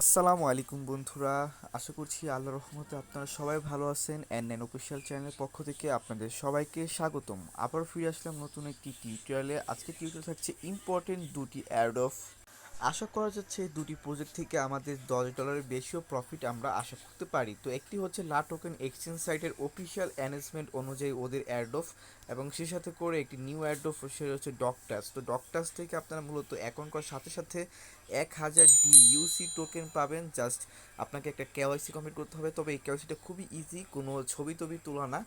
আসসালামু আলাইকুম বন্ধুরা। আশা করছি আল্লাহর রহমতে আপনারা সবাই ভালো আছেন। এন অফিসিয়াল চ্যানেলের পক্ষ থেকে আপনাদের সবাইকে স্বাগতম। আবার ফিরে আসলাম নতুন একটি টিউটোরিয়ালে। আজকে টিউটোরিয়াল থাকছে ইম্পর্টেন্ট দুটি অ্যাড অফ। আশা করা যাচ্ছে এই দুটি প্রজেক্ট থেকে আমাদের $10 বেশিও প্রফিট আমরা আশা করতে পারি। তো একটি হচ্ছে লা টোকেন এক্সচেঞ্জ সাইটের অফিসিয়াল অ্যানাউন্সমেন্ট অনুযায়ী ওদের অ্যাড অফ, এবং সেই সাথে করে একটি নিউ অ্যাড অফ সেটা হচ্ছে ডকটাস। তো ডকটাস থেকে আপনারা মূলত অ্যাকাউন্ট করার সাথে সাথে 1000 ডিইউসি টোকেন পাবেন। জাস্ট আপনাকে একটা কেওয়াইসি কমপ্লিট করতে হবে, তবে এই কেওয়াইসিটা খুবই ইজি, কোনো ছবি টবি তোলা না।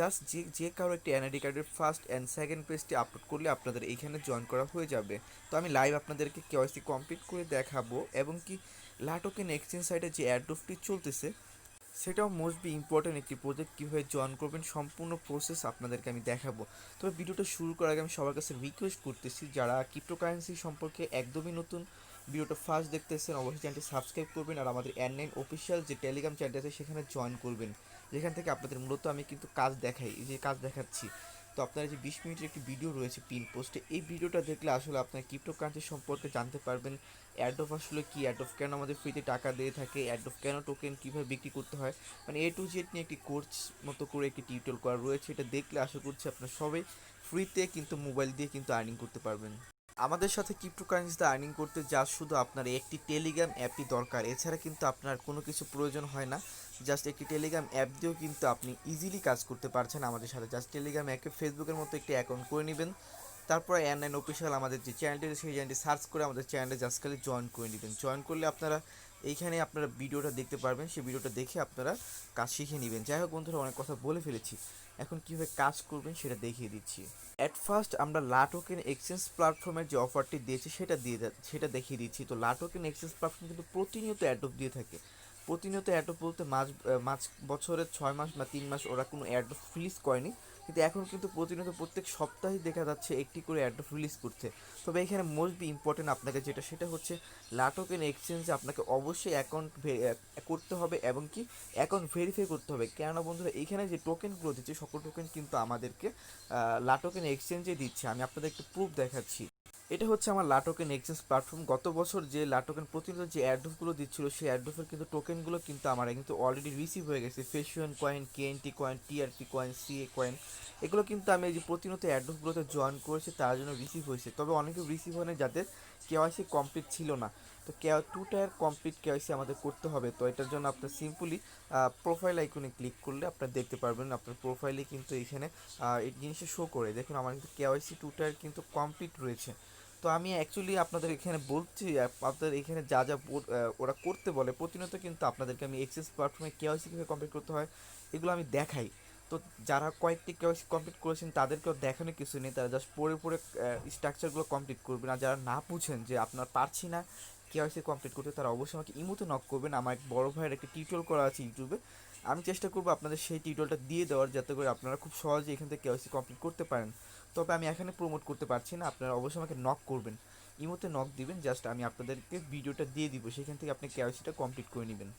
জাস্ট যে কারো একটি এনআইডি কার্ডের ফার্স্ট অ্যান্ড সেকেন্ড পেজটি আপলোড করলে আপনাদের এইখানে জয়েন করা হয়ে যাবে। তো আমি লাইভ আপনাদেরকে কেওয়াইসি কমপ্লিট করে দেখাবো, এবং কি লা টোকেন এক্সচেঞ্জ সাইটে যে অ্যাড্রফটি চলতেছে সেটাও মোস্ট বি ইম্পর্টেন্ট একটি প্রজেক্ট। কীভাবে জয়েন করবেন সম্পূর্ণ প্রসেস আপনাদেরকে আমি দেখাবো। তবে ভিডিওটা শুরু করার আগে আমি সবার কাছে রিকোয়েস্ট করতেছি, যারা ক্রিপ্টোকারেন্সি সম্পর্কে একদমই নতুন, ভিডিওটা ফার্স্ট দেখতেছেন, অবশ্যই চ্যানেলটি সাবস্ক্রাইব করবেন আর আমাদের N9 অফিসিয়াল যে টেলিগ্রাম চ্যানেল আছে সেখানে জয়েন করবেন, যেখান থেকে আপনাদের মূলত আমি কিন্তু কাজ দেখাই, এই যে কাজ দেখাচ্ছি। তো আপনার যে 20 মিনিটের একটি ভিডিও রয়েছে পিন পোস্টে, এই ভিডিওটা দেখলে আসলে আপনার ক্রিপ্টোকারেন্সি সম্পর্কে জানতে পারবেন। অ্যাডোফ আসলে কি, অ্যাডোফ কেন আমাদের ফ্রিতে টাকা দিয়ে থাকে, অ্যাডোফ কেন টোকেন কীভাবে বিক্রি করতে হয়, মানে এ টু জেড নিয়ে একটি কোর্স মতো করে একটি টিউটোরিয়াল করা রয়েছে। এটা দেখলে আশা করছি আপনারা সবাই ফ্রিতে কিন্তু মোবাইল দিয়ে কিন্তু আর্নিং করতে পারবেন। আমাদের সাথে ক্রিপ্টোকারেন্সিতে আর্নিং করতে যা শুধু আপনার একটি টেলিগ্রাম অ্যাপই দরকার, এছাড়া কিন্তু আপনার কোনো কিছু প্রয়োজন হয় না। জাস্ট একটি টেলিগ্রাম অ্যাপ দিয়েও কিন্তু আপনি ইজিলি কাজ করতে পারছেন আমাদের সাথে। জাস্ট টেলিগ্রাম অ্যাপে ফেসবুকের মতো একটি অ্যাকাউন্ট করে নেবেন, তারপরে N9 অফিসিয়াল আমাদের যে চ্যানেলটি সেই চ্যানেলটি সার্চ করে আমাদের চ্যানেলে জাস্ট খালি জয়েন করে নেবেন। জয়েন করলে আপনারা এইখানে আপনারা ভিডিওটা দেখতে পারবেন, সেই ভিডিওটা দেখে আপনারা কাজ শিখে নেবেন। যাই হোক বন্ধুরা, অনেক কথা বলে ফেলেছি, এখন কীভাবে কাজ করবেন সেটা দেখিয়ে দিচ্ছি। অ্যাট ফার্স্ট আমরা লা টোকেন এক্সচেঞ্জ প্ল্যাটফর্মের যে অফারটি দিয়েছে সেটা দেখিয়ে দিচ্ছি। তো লা টোকেন এক্সচেঞ্জ প্ল্যাটফর্ম কিন্তু প্রতিনিয়ত অ্যাডপ দিয়ে থাকে। প্রতিনিয়ত অ্যাডপ বলতে মাঝ বছরের 6 মাস বা 3 মাস ওরা কোনো অ্যাডপ রিলিজ করেনি, কিন্তু এখন কিন্তু প্রতিনিয়ত প্রত্যেক সপ্তাহে দেখা যাচ্ছে একটি করে অ্যাডপ রিলিজ করছে। তবে এখানে মোস্ট বি ইম্পর্টেন্ট আপনাকে সেটা হচ্ছে লা টোকেন এক্সচেঞ্জে আপনাকে অবশ্যই অ্যাকাউন্ট করতে হবে, এবং কি অ্যাকাউন্ট ভেরিফাই করতে হবে। কেননা বন্ধুরা, এইখানে যে টোকেনগুলো দিচ্ছে সকল টোকেন কিন্তু আমাদেরকে লা টোকেন এক্সচেঞ্জে দিচ্ছে। আমি আপনাদের একটু প্রুফ দেখাচ্ছি। এটা হচ্ছে আমার লা টোকেন এক্সচেঞ্জ প্ল্যাটফর্ম। গত বছর যে লা টোকেন প্রতিনিয়ত যে অ্যাড্রফগুলো দিচ্ছিল, সেই অ্যাড্রফের কিন্তু টোকেনগুলো কিন্তু আমার কিন্তু অলরেডি রিসিভ হয়ে গেছে। ফেশিয়ন coin, KNT coin, TRP coin, CA coin, এগুলো কিন্তু আমি এই যে প্রতিনিয়ত অ্যাড্রফগুলোতে জয়েন করেছি তার জন্য রিসিভ হয়েছে। তবে অনেকে রিসিভ হয় না যাদের কেওয়াইসি কমপ্লিট ছিল না। তো 2 টায়ার কমপ্লিট কেওয়াইসি আমাদের করতে হবে। তো এটার জন্য আপনার সিম্পলি প্রোফাইল আইকনে ক্লিক করলে আপনারা দেখতে পারবেন, আপনার প্রোফাইলে কিন্তু এখানে এই জিনিসটা শো করে দেখুন আমার কিন্তু কেওয়াইসি 2 টায়ার কিন্তু কমপ্লিট রয়েছে। তো আমি অ্যাকচুয়ালি আপনাদের এখানে বলছি, আপনাদের এখানে যা যা ওরা করতে বলে প্রতিনিয়ত কিন্তু আপনাদেরকে আমি এক্সেস প্ল্যাটফর্মে কেওয়াইসি কীভাবে কমপ্লিট করতে হয় এগুলো আমি দেখাই। তো যারা কয়েকটি কেওয়াইসি কমপ্লিট করেছেন তাদেরকেও দেখানোর কিছু নেই, তারা জাস্ট পড়ে পড়ে স্ট্রাকচারগুলো কমপ্লিট করবেন। আর যারা না বুঝেন যে আপনার পারছি না কেওয়াইসি কমপ্লিট করতে, তারা অবশ্যই আমাকে ইমোতে নক করবেন। আমার এক বড় ভাইয়ের একটা টিউটোরিয়াল করা আছে ইউটিউবে, আমি চেষ্টা করবো আপনাদের সেই টিউটোরিয়ালটা দিয়ে দেওয়ার, যাতে করে আপনারা খুব সহজে এখান থেকে কেওয়াইসি কমপ্লিট করতে পারেন। তবে আমি এখানে প্রমোট করতে পারছি না, আপনারা অবশ্যই আমাকে নক করবেন, ইমোতে নক দিবেন, জাস্ট আমি আপনাদেরকে ভিডিওটা দিয়ে দিব, সেখান থেকে আপনি কেওয়াইসিটা কমপ্লিট করে নেবেন।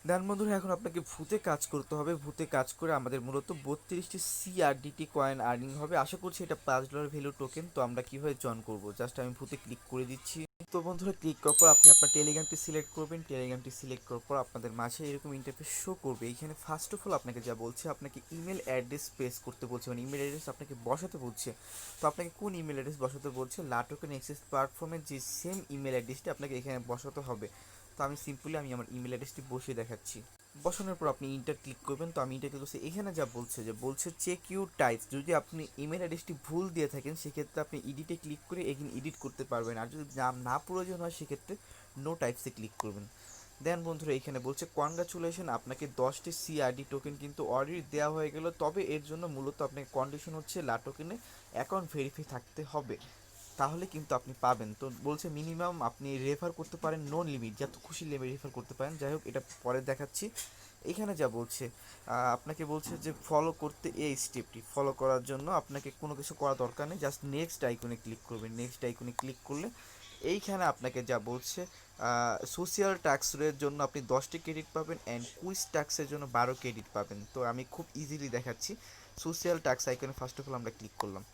দেন বন্ধুরা, এখন আপনাকে ভূতে কাজ করতে হবে। ভূতে কাজ করে আমাদের মূলত 32টি সিআরডিটি কয়েন আর্নিং হবে। আশা করছি এটা $5 ভ্যালু টোকেন। তো আমরা কীভাবে জয়েন করবো, জাস্ট আমি ভূতে ক্লিক করে দিচ্ছি। তো বন্ধুরা, ক্লিক করার পর আপনি আপনার টেলিগ্রামটি সিলেক্ট করবেন। টেলিগ্রামটি সিলেক্ট করার পর আপনাদের মাঝে এরকম ইন্টারফেস শো করবে। এইখানে ফার্স্ট অফ অল আপনাকে যা বলছে, আপনাকে ইমেল অ্যাড্রেস পেস করতে বলছে, মানে ইমেল অ্যাড্রেস আপনাকে বসাতে বলছে। তো আপনাকে কোন ইমেল অ্যাড্রেস বসাতে বলছে, লা টোকেন এক্সেস প্ল্যাটফর্মের যে সেম ইমেল অ্যাড্রেসটি আপনাকে এখানে বসাতে হবে। তো আমি সিম্পলি আমার ইমেল অ্যাড্রেসটি বসিয়ে দেখাচ্ছি। বসানোর পর আপনি ইন্টার ক্লিক করবেন। তো আমি ইন্টার ক্লিক করছি, এখানে যা বলছে চেক ইউর টাইপস। যদি আপনি ইমেল অ্যাড্রেসটি ভুল দিয়ে থাকেন সেক্ষেত্রে আপনি এডিটে ক্লিক করে এখানে এডিট করতে পারবেন, আর যদি না প্রয়োজন হয় সেক্ষেত্রে নো টাইপসে ক্লিক করবেন। দেন বন্ধুরা, এখানে বলছে কনগ্রাচুলেশন, আপনাকে 10টি সিআরডি টোকেন কিন্তু অলরেডি দেওয়া হয়ে গেল। তবে এর জন্য মূলত আপনাকে কন্ডিশন হচ্ছে লা টোকেনে অ্যাকাউন্ট ভেরিফাই থাকতে হবে, তাহলে কিন্তু আপনি পাবেন। তো বলছে মিনিমাম আপনি রেফার করতে পারেন, নো লিমিট, যত খুশি লেভেল রেফার করতে পারেন। যাই হোক, এটা পরে দেখাচ্ছি। এখানে যা বলছে, আপনাকে বলছে যে ফলো করতে, এই স্টেপটি ফলো করার জন্য আপনাকে কোনো কিছু করা দরকার নেই, জাস্ট নেক্সট আইকনে ক্লিক করবেন। নেক্সট আইকনে ক্লিক করলে এইখানে আপনাকে যা বলছে, সোশিয়াল ট্যাক্সের জন্য আপনি 10টি ক্রেডিট পাবেন, অ্যান্ড কুইজ ট্যাক্সের জন্য 12 ক্রেডিট পাবেন। তো আমি খুব ইজিলি দেখাচ্ছি। সোশিয়াল ট্যাক্স আইকনে ফার্স্ট অফ অল আমরা ক্লিক করলাম।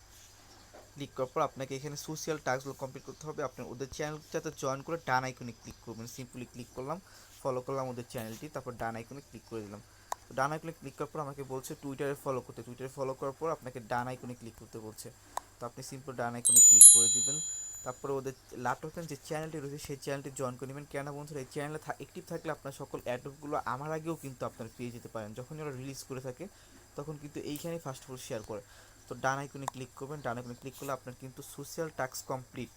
ক্লিক করার পর আপনাকে এখানে সোশ্যাল টাস্কগুলো কমপ্লিট করতে হবে। আপনার ওদের চ্যানেলটাতে জয়েন করে ডান আইকনে ক্লিক করবেন, সিম্পলি ক্লিক করলাম, ফলো করলাম ওদের চ্যানেলটি, তারপর ডান আইকনে ক্লিক করে দিলাম। তো ডান আইকনে ক্লিক করার পর আমাকে বলছে টুইটারে ফলো করতে, টুইটারে ফলো করার পর আপনাকে ডান আইকনে ক্লিক করতে বলছে। তো আপনি সিম্পল ডান আইকনে ক্লিক করে দিবেন। তারপরে ওদের লাটোকেন যে চ্যানেলটি রয়েছে সেই চ্যানেলটি জয়েন করে নেবেন। কেন বন্ধুরা, এই চ্যানেলে অ্যাক্টিভ থাকলে আপনার সকল অ্যাডগুলো আমার আগেও কিন্তু আপনারা পেয়ে যেতে পারেন। যখন ওরা রিলিজ করে থাকে তখন কিন্তু এইখানেই ফার্স্ট অফ অল শেয়ার করে। তো ডান আইকনে ক্লিক করবেন, ডান আইকনে ক্লিক করলে আপনার কিন্তু সোশ্যাল টাস্ক কমপ্লিট।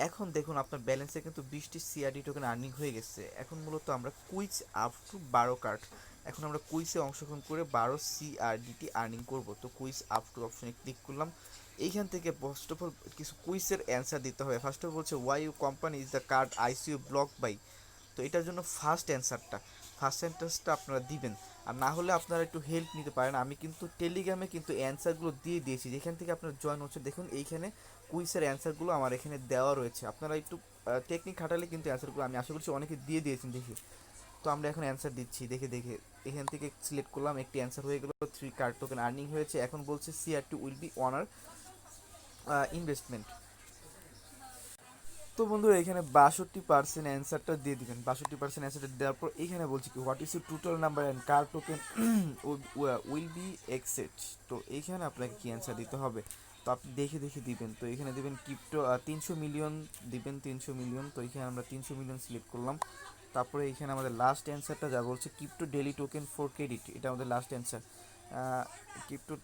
এখন দেখুন আপনার ব্যালেন্সে কিন্তু 20টি সিআরডি টোকেন আর্নিং হয়ে গেছে। এখন মূলত আমরা কুইজ আপ টু 12 কার্ড, এখন আমরা কুইজে অংশগ্রহণ করে 12 সিআরডিটি আর্নিং করব। তো কুইজ আপ টু অপশনে ক্লিক করলাম। এইখান থেকে ফার্স্ট অফ অল কিছু কুইজের অ্যান্সার দিতে হবে। ফার্স্ট অফ অল বলছে why you company is the card ICU block by. তো এটার জন্য ফার্স্ট অ্যান্সারটা আপনারা দিবেন। আর না হলে আপনারা একটু হেল্প নিতে পারেন। আমি কিন্তু টেলিগ্রামে কিন্তু অ্যান্সারগুলো দিয়ে দিয়েছি, যেখান থেকে আপনারা জয়েন হচ্ছে দেখুন এইখানে কুইজের অ্যান্সারগুলো আমার এখানে দেওয়া রয়েছে। আপনারা একটু টেকনিক খাটালে কিন্তু অ্যান্সারগুলো আমি আশা করছি অনেকে দিয়ে দিয়েছেন দেখি। তো আমরা এখন অ্যান্সার দিচ্ছি দেখে দেখে। এখান থেকে সিলেক্ট করলাম, একটি অ্যান্সার হয়ে গেল, 3 কার্ড টোকেন আর্নিং হয়েছে। এখন বলছে সিআর2 উইল বি অনার ইনভেস্টমেন্ট। তো বন্ধুরা এখানে 62% অ্যান্সারটা দিয়ে দিবেন। 62% অ্যান্সারটা দেওয়ার পর এখানে বলছি কি what is your total number and car token will be exact. তো এইখানে আপনাকে কি অ্যান্সার দিতে হবে, তো আপনি দেখে দেখে দিবেন। তো এখানে দিবেন ক্রিপ্টো 300 মিলিয়ন দিবেন, 300 মিলিয়ন। তো এখানে আমরা 300 মিলিয়ন সিলেক্ট করলাম। তারপরে এখানে আমাদের লাস্ট অ্যান্সারটা যা বলছে crypto daily token for credit, এটা আমাদের last answer. Crypto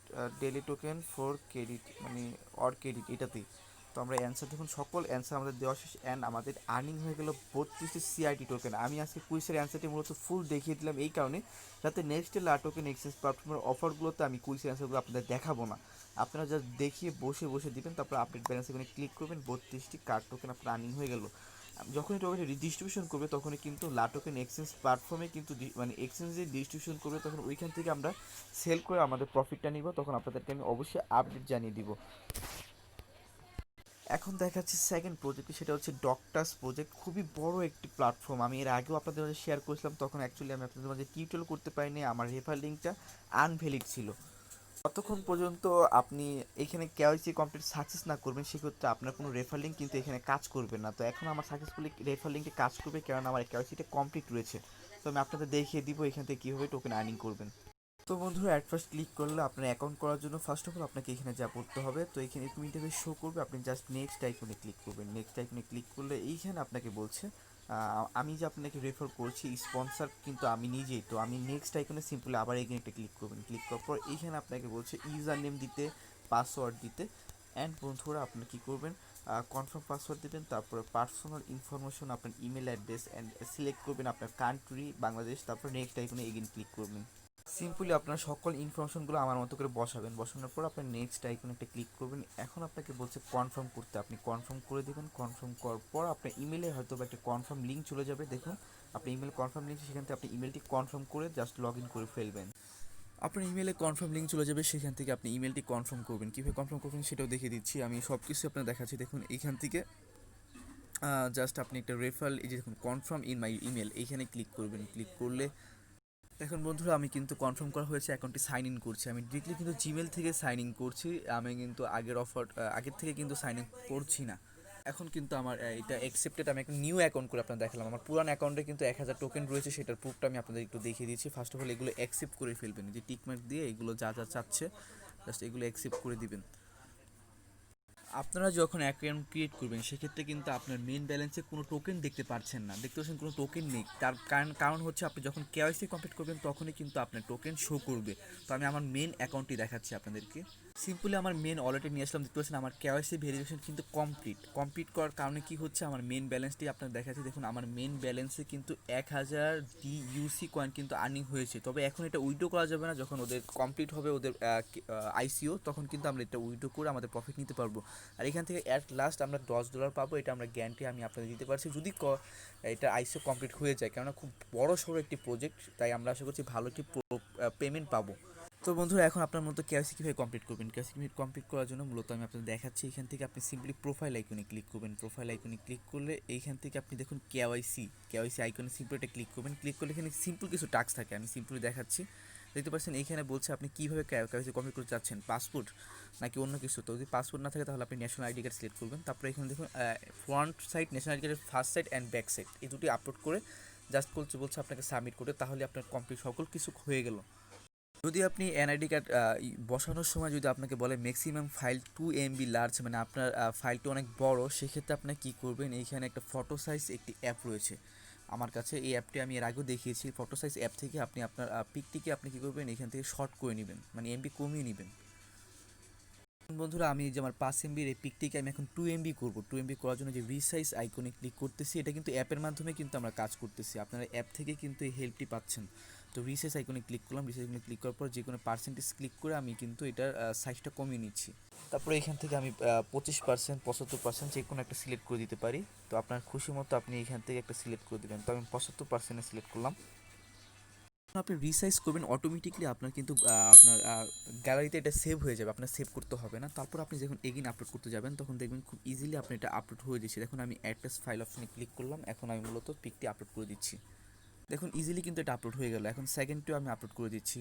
daily token for credit মানে অর ক্রেডিট এটাতেই। তো আমরা অ্যান্সার দেখুন, সকল অ্যান্সার আমাদের দেওয়া শেষ অ্যান্ড আমাদের আর্নিং হয়ে গেল 32টি সিআইটি টোকেন। আমি আজকে কুইজের অ্যান্সারটি মূলত ফুল দেখিয়ে দিলাম এই কারণে যাতে নেক্সট লা টোকেন এক্সচেঞ্জ প্ল্যাটফর্মের অফারগুলোতে আমি কুইজের অ্যান্সারগুলো আপনাদের দেখাবো না, আপনারা জাস্ট দেখিয়ে বসে বসে দিবেন। তারপর আপডেট ব্যালেন্স এখানে ক্লিক করবেন, 32টি কার্ড টোকেন আপনার আর্নিং হয়ে গেল। যখনই টোকেন রিডিস্ট্রিবিউশন করবে তখনই কিন্তু লা টোকেন এক্সচেঞ্জ প্ল্যাটফর্মে কিন্তু মানে এক্সচেঞ্জে ডিস্ট্রিবিউশন করবে, তখন ওইখান থেকে আমরা সেল করে আমাদের প্রফিটটা নিব, তখন আপনাদেরকে আমি অবশ্যই আপডেট জানিয়ে দিব। এখন দেখাচ্ছি সেকেন্ড প্রজেক্ট, সেটা হচ্ছে ডক্টাস প্রজেক্ট। খুবই বড় একটি প্ল্যাটফর্ম, আমি এর আগেও আপনাদের মাঝে শেয়ার করেছিলাম, তখন অ্যাকচুয়ালি আমি আপনাদের মাঝে টিউটোরিয়াল করতে পারিনি, আমার রেফার লিঙ্কটা আনভ্যালিড ছিল। ততক্ষণ পর্যন্ত আপনি এখানে কেওয়াইসি কমপ্লিট সাকসেস না করবেন সেক্ষেত্রে আপনার কোনো রেফার লিঙ্ক কিন্তু এখানে কাজ করবে না। তো এখন আমার সাকসেসফুলি রেফার লিঙ্কটি কাজ করবে, কারণ আমার কেওয়াইসিটা কমপ্লিট রয়েছে। তো আমি আপনাদের দেখিয়ে দিব এখান থেকে কীভাবে টোকেন আর্নিং করবেন। তো বন্ধুরা অ্যাট ফার্স্ট ক্লিক করলে আপনার অ্যাকাউন্ট করার জন্য ফার্স্ট অফ অল আপনাকে এখানে যা করতে হবে, তো এখানে একটু ইন্টারফেস শো করবে, আপনি জাস্ট নেক্সট আইকনে ক্লিক করবেন। নেক্সট আইকনে ক্লিক করলে এইখানে আপনাকে বলছে আমি যে আপনাকে রেফার করছি স্পন্সর কিন্তু আমি নিজেই। তো আমি নেক্সট আইকনে সিম্পলি আবার এখানে একটা ক্লিক করবেন। ক্লিক করার পর এইখানে আপনাকে বলছে ইউজার নেম দিতে, পাসওয়ার্ড দিতে। অ্যান্ড বন্ধুরা আপনি কী করবেন, কনফার্ম পাসওয়ার্ড দেবেন, তারপরে পার্সোনাল ইনফরমেশন আপনার ইমেল অ্যাড্রেস অ্যান্ড সিলেক্ট করবেন আপনার কান্ট্রি বাংলাদেশ, তারপর নেক্সট আইকনে এগেন ক্লিক করবেন। সিম্পলি আপনার সকল ইনফরমেশনগুলো আমার মতো করে বসাবেন, বসানোর পর আপনার নেক্সট আইকনে একটা ক্লিক করবেন। এখন আপনাকে বলছে কনফার্ম করতে, আপনি কনফার্ম করে দেবেন। কনফার্ম করার পর আপনার ইমেলে হয়তো বা একটা কনফার্ম লিঙ্ক চলে যাবে, দেখুন আপনি ইমেল কনফার্ম লিঙ্ক, সেখান থেকে আপনি ইমেলটি কনফার্ম করে জাস্ট লগ ইন করে ফেলবেন। আপনার ইমেলে কনফার্ম লিঙ্ক চলে যাবে, সেখান থেকে আপনি ইমেলটি কনফার্ম করবেন। কীভাবে কনফার্ম করবেন সেটাও দেখিয়ে দিচ্ছি, আমি সব কিছু আপনার দেখাচ্ছি। দেখুন এইখান থেকে জাস্ট আপনি একটা রেফারেল, এই যে দেখুন কনফার্ম ইন মাই ইমেল, এইখানে ক্লিক করবেন। ক্লিক করলে দেখুন বন্ধুরা আমি কিন্তু কনফার্ম করা হয়েছে, অ্যাকাউন্টটি সাইন ইন করছি। আমি ডিরেক্টলি কিন্তু জিমেল থেকে সাইন ইন করছি, আমি কিন্তু আগের থেকে কিন্তু সাইন ইন করছি না। এখন কিন্তু আমার এটা অ্যাকসেপ্টেড, আমি একটা নিউ অ্যাকাউন্ট করে আপনাদের দেখালাম। আমার পুরান অ্যাকাউন্টে কিন্তু 1000 টোকেন রয়েছে, সেটার প্রুফটা আমি আপনাদের একটু দেখিয়ে দিচ্ছি। ফার্স্ট অফ অল এগুলো অ্যাকসেপ্ট করে ফেলবেন, যে টিকমার্ক দিয়ে এগুলো যা যা চাচ্ছে জাস্ট এগুলো অ্যাকসেপ্ট করে দিবেন। আপনারা যখন অ্যাকাউন্ট ক্রিয়েট করবেন সেক্ষেত্রে কিন্তু আপনার মেন ব্যালেন্সে কোনো টোকেন দেখতে পাচ্ছেন না, দেখতে পাচ্ছেন কোনো টোকেন নেই। তার কারণ হচ্ছে আপনি যখন কেওয়াইসি কমপ্লিট করবেন তখনই কিন্তু আপনার টোকেন শো করবে। তো আমি আমার মেন অ্যাকাউন্টটি দেখাচ্ছি আপনাদেরকে। সিম্পলি আমার মেন ওয়ালেটে নিয়ে আসলাম, দেখতে পাচ্ছেন আমার কেওয়াইসি ভেরিফিকেশন কিন্তু কমপ্লিট করার কারণে কি হচ্ছে, আমার মেন ব্যালেন্সটি আপনার দেখাচ্ছি। দেখুন আমার মেন ব্যালেন্সে কিন্তু 1000 ডিইউসি কয়েন কিন্তু আর্নিং হয়েছে। তবে এখন এটা উইথড্র করা যাবে না, যখন ওদের কমপ্লিট হবে ওদের আইসিও, তখন কিন্তু আমরা এটা উইথড্র করে আমাদের প্রফিট নিতে পারবো। আর এখান থেকে অ্যাট লাস্ট আমরা $10 পাবো, এটা আমরা গ্যারান্টি আমি আপনাদের দিতে পারছি যদি এটা আইসিও কমপ্লিট হয়ে যায়, কেননা খুব বড় সড়ো একটি প্রজেক্ট, তাই আমরা আশা করছি ভালো একটি পেমেন্ট পাবো। তো বন্ধুরা এখন আপনার মতো কেওয়াইসি কীভাবে কমপ্লিট করবেন, কেওয়াইসি কমপ্লিট করার জন্য মূলত আমি আপনাদের দেখাচ্ছি। এখান থেকে আপনি সিম্পলি প্রোফাইল আইকনে ক্লিক করবেন। প্রোফাইল আইকনে ক্লিক করলে এইখান থেকে আপনি দেখুন কেওয়াইসি আইকনে সিম্পল এটা ক্লিক করবেন। ক্লিক করলে এখানে সিম্পল কিছু টাস্ক থাকে, আমি সিম্পলি দেখাচ্ছি। দেখতে পাচ্ছেন এইখানে বলছে আপনি কীভাবে কেওয়াইসি কমপ্লিট করতে চাচ্ছেন, পাসপোর্ট নাকি অন্য কিছু। তো যদি পাসপোর্ট না থাকে তাহলে আপনি ন্যাশনাল আইডি কার্ড সিলেক্ট করবেন। তারপরে এখানে দেখুন ফ্রন্ট সাইড ন্যাশনাল আইডি কার্ডের first side and back side এই দুটি আপলোড করে জাস্ট বলছে আপনাকে সাবমিট করে, তাহলে আপনার কমপ্লিট সকল কিছু হয়ে গেল। যদি আপনি এনআইডি কার্ড বসানোর সময় যদি আপনাকে বলে ম্যাক্সিমাম ফাইল 2 MB লার্জ, মানে আপনার ফাইলটি অনেক বড়, সেক্ষেত্রে আপনি কী করবেন, এইখানে একটা ফটো সাইজ একটি অ্যাপ রয়েছে আমার কাছে। এই অ্যাপটি আমি এর আগেও দেখিয়েছি। ফটো সাইজ অ্যাপ থেকে আপনি আপনার পিকটিকে আপনি কী করবেন, এখান থেকে শর্ট করে নেবেন, মানে এমবি কমিয়ে নেবেন। বন্ধুরা আমি যে আমার 5 MBর এই পিকটিকে আমি এখন 2 MB করবো। 2 MB করার জন্য যে রিসাইজ আইকনে ক্লিক করতেছি, এটা কিন্তু অ্যাপের মাধ্যমে কিন্তু আমরা কাজ করতেছি, আপনারা অ্যাপ থেকে কিন্তু এই হেল্পটি পাচ্ছেন। তো রিসাইজ আইকনে ক্লিক করলাম। রিসাইজ আইকনে ক্লিক করার পর যে কোনো পার্সেন্টেজ ক্লিক করে আমি কিন্তু এটার সাইজটা কমিয়ে নিচ্ছি। তারপরে এখান থেকে আমি 25%, 75% যে কোনো একটা সিলেক্ট করে দিতে পারি। তো আপনার খুশি মতো আপনি এখান থেকে একটা সিলেক্ট করে দেবেন। তো আমি 75% সিলেক্ট করলাম। আপনি রিসাইজ করবেন অটোমেটিকলি আপনার কিন্তু আপনার গ্যালারিতে এটা সেভ হয়ে যাবে, আপনার সেভ করতে হবে না। তারপর আপনি যখন এগেইন আপলোড করতে যাবেন তখন দেখবেন খুব ইজিলি আপনি এটা আপলোড হয়ে যাচ্ছে। দেখুন আমি অ্যাড্রেস ফাইল অপশনে ক্লিক করলাম, এখন আমি মূলত পিকটি আপলোড করে দিচ্ছি। দেখুন ইজিলি কিন্তু এটা আপলোড হয়ে গেল। এখন সেকেন্ডটিও আমি আপলোড করে দিচ্ছি।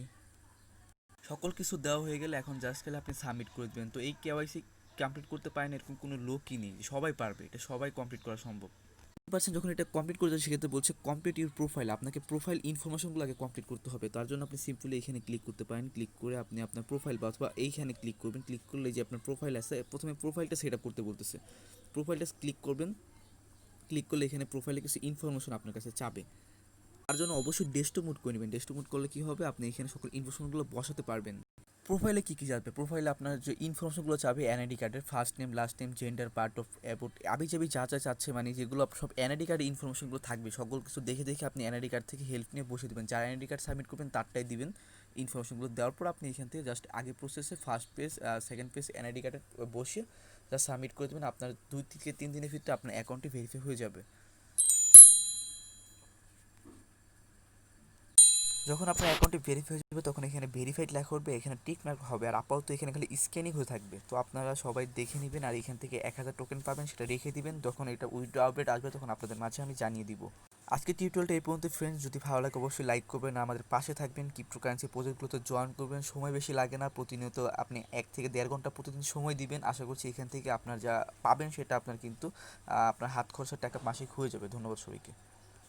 সকল কিছু দেওয়া হয়ে গেলে এখন জাস্ট গেলে আপনি সাবমিট করে দেবেন। তো এই কেওয়াইসি কমপ্লিট করতে পারেন এরকম কোনো লোকই নেই, সবাই পারবে, এটা সবাই কমপ্লিট করা সম্ভব। পারছেন যখন এটা কমপ্লিট করে যাচ্ছে সেক্ষেত্রে বলছে কমপ্লিট ইউর প্রোফাইল, আপনাকে প্রোফাইল ইনফরমেশনগুলো আগে কমপ্লিট করতে হবে। তার জন্য আপনি সিম্পলি এখানে ক্লিক করতে পারেন। ক্লিক করে আপনি আপনার প্রোফাইল বা অথবা এইখানে ক্লিক করবেন। ক্লিক করলে যে আপনার প্রোফাইল আছে, প্রথমে প্রোফাইলটা সেট আপ করতে বলতেছে, প্রোফাইলটা ক্লিক করবেন। ক্লিক করলে এখানে প্রোফাইলে কিছু ইনফরমেশন আপনার কাছে চাবে, তার জন্য অবশ্যই ডেস্কটপ মোড করে নেবেন। ডেস্কটপ মোড করলে কী হবে, আপনি এখানে সকল ইনফরমেশনগুলো বসাতে পারবেন। প্রোফাইলে কী কী যাবে, প্রোফাইলে আপনার যে ইনফরমেশনগুলো চাবে এনআইডি কার্ডের first name, last name, gender, part of abbot, আবি যাবি যা যা চাচ্ছে, মানে যেগুলো সব এনআইডি কার্ডের ইনফরমেশনগুলো থাকবে, সকল কিছু দেখে দেখে আপনি এনআইডি কার্ড থেকে হেল্প নিয়ে বসে দেবেন। যার এনআইডি কার্ড সাবমিট করবেন তারটাই দিবেন। ইনফরমেশনগুলো দেওয়ার পর আপনি এখান থেকে জাস্ট আগে প্রসেসে first page second page NID কার্ডে বসিয়ে জাস্ট সাবমিট করে দেবেন। আপনার 2 থেকে 3 দিনের ভিতরে আপনার অ্যাকাউন্টটি ভেরিফাই হয়ে যাবে। যখন আপনার অ্যাকাউন্টটি ভেরিফাই হয়ে যাবে তখন এখানে ভেরিফাইড লেখা উঠবে, এখানে টিক মার্ক হবে, আর আপাতত এখানে খালি স্ক্যানিং হয়ে থাকবে। তো আপনারা সবাই দেখে নেবেন, আর এখান থেকে 1000 টোকেন পাবেন, সেটা রেখে দিবেন। যখন এটা উইথড্র আপডেট আসবে তখন আপনাদের মাঝে আমি জানিয়ে দিব। আজকে টিউটোরিয়ালটা এই পর্যন্ত ফ্রেন্ডস, যদি ভালো লাগে অবশ্যই লাইক করবেন, আমাদের পাশে থাকবেন, ক্রিপ্টোকারেন্সি প্রজেক্টগুলোতে জয়েন করবেন। সময় বেশি লাগে না, প্রতিনিয়ত আপনি 1 থেকে 1.5 ঘন্টা প্রতিদিন সময় দিবেন। আশা করছি এখান থেকে আপনার যা পাবেন সেটা আপনার কিন্তু আপনার হাত খরচার টাকা মাসিক হয়ে যাবে। ধন্যবাদ সবাইকে।